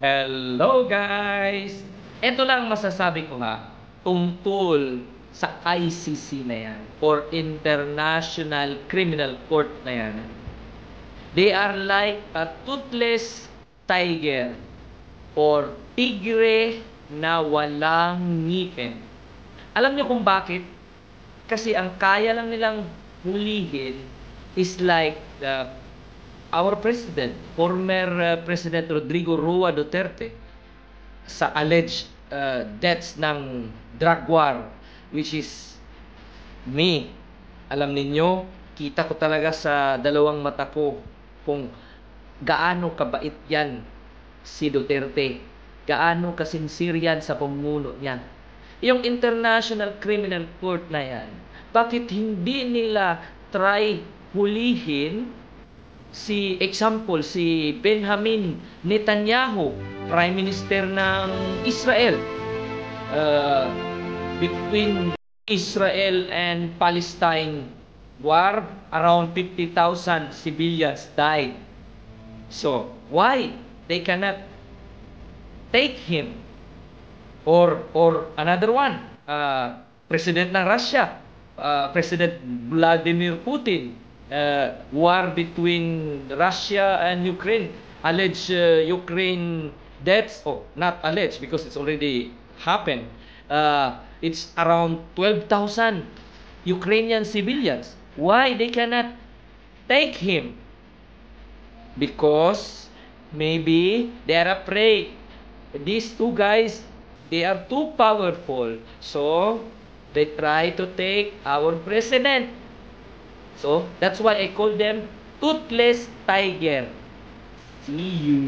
Hello guys! Ito lang masasabi ko nga tungkol sa ICC na yan or International Criminal Court na yan. They are like a toothless tiger or tigre na walang ngipin. Alam niyo kung bakit? Kasi ang kaya lang nilang hulihin is like our president, former President Rodrigo Roa Duterte, sa alleged deaths ng drug war, which is me. Alam ninyo, kita ko talaga sa dalawang mata ko kung gaano kabait yan si Duterte, gaano kasincere yan sa pamumuno niya. Yung International Criminal Court na yan, bakit hindi nila try hulihin si Benjamin Netanyahu, Prime Minister ng Israel? Between Israel and Palestine war, around 50,000 civilians died. So, why they cannot take him? Or another one, President ng Russia, President Vladimir Putin, war between Russia and Ukraine, alleged Ukraine deaths, not alleged because it's already happened. It's around 12,000 Ukrainian civilians. Why they cannot take him? Because maybe they are afraid. These two guys, they are too powerful. So, they try to take our president. So, that's why I call them toothless tiger. See you.